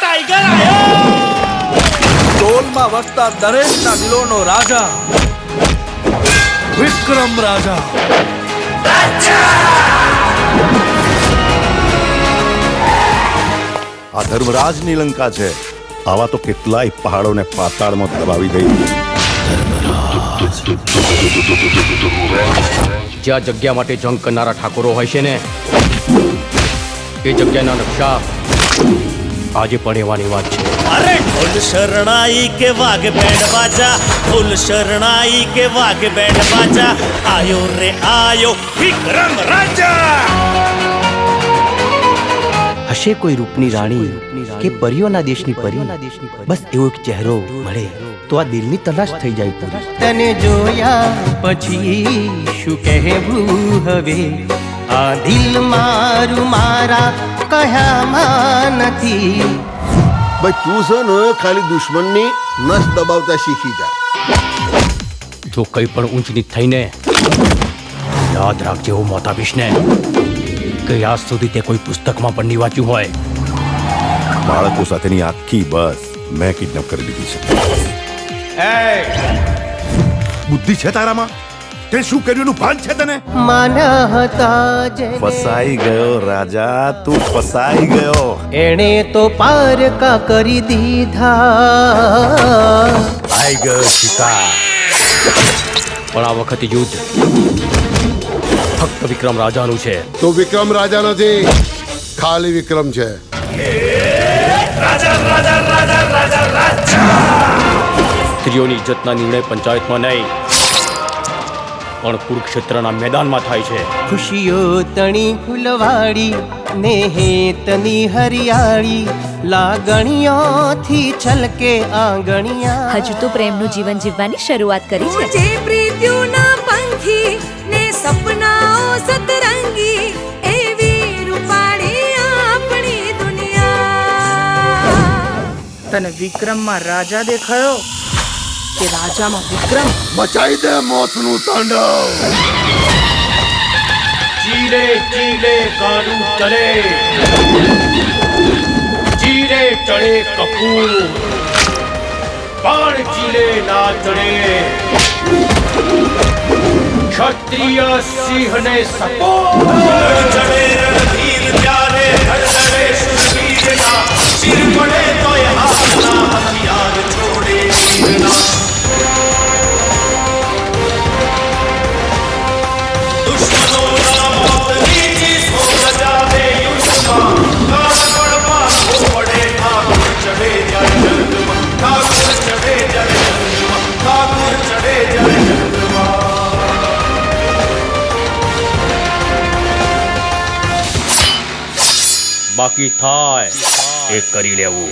Tiger આયો! ટોલમાં વસતા દરેકના દિલોનો રાજા વિક્રમ રાજા. આ ધર્મરાજની લંકા છે. આવા તો કેટલાય પહાડોને પાતાળમાં દબાવી દઈ. જ્યાં જગ્યા માટે જંગ કરનારા ઠાકોરો હોય છે ને, એ જગ્યાના નકશા આજે પણ એવાની વાત છે. અરે ઢોલ શરણાઈ કે વાઘ બેન્ડ બાજા, ઢોલ શરણાઈ કે વાઘ બેન્ડ બાજા, આયો રે આયો વિક્રમ રાજા. હશે કોઈ રૂપની રાણી કે પરીઓના દેશની પરી, બસ એવો એક ચહેરો મળે તો આ દિલની તલાશ થઈ જાય. તને જોયા પછી શું કહેવું હવે, આ દિલ મારું મારા કહ્યામાં નથી. ભાઈ તું છે ને ખાલી દુશ્મનની નસ દબાવતા શીખી જા. જો કઈ પણ ઊંચ નીચ થઈને યાદ રાખજે, હું મોત આપીશ ને કે આજ સુધી તે કોઈ પુસ્તકમાં પણ નહીં વાંચ્યું હોય. બાળકો સાથેની આખી બસ મેં કિડનેપ કરી દીધી છે. બુદ્ધિ છે તારામાં? તે શું કર્યું એનું ભાન છે તને? માના હતા જેને ફસાઈ ગયો રાજા, તું ફસાઈ ગયો. એણે તો પારકા કરી દીધા. આઈ ગયો શિકાર, પણ આ વખતે યુદ્ધ ફક્ત વિક્રમ રાજાનું છે. તો વિક્રમ રાજા નથી, ખાલી વિક્રમ છે. સ્ત્રીઓની ઇજ્જતના નિર્ણય પંચાયતમાં નહીં પણ કુરુક્ષેત્રના મેદાનમાં થાય છે. ખુશીઓ તણી ફૂલવાડી ને હેતની હરિયાળી, લાગણીઓથી છલકે આંગણિયા. હજુ તો પ્રેમનું જીવન જીવવાની શરૂઆત કરી છે. જે પ્રીત્યુના પંખી ને સપનાઓ સતરંગી, એવી રૂપાળી આપણી દુનિયા. તને વિક્રમમાં રાજા દેખાયો કે રાજામાં વિક્રમ? બચાઈ દે મોતનું તાંડવ. ચીલે ચીલે કાળું ચલે, ચીલે ચડે કપૂર, બાણ ચીલે ના ચડે. ક્ષત્રિય સિંહને સપોર્ટ ચડે રણધીર ત્યારે, હરદરે શૂરવીરના શિર પડે તોય હાથના હથિયાર છોડે વીરના. બાકી થાય એ કરી લેવું.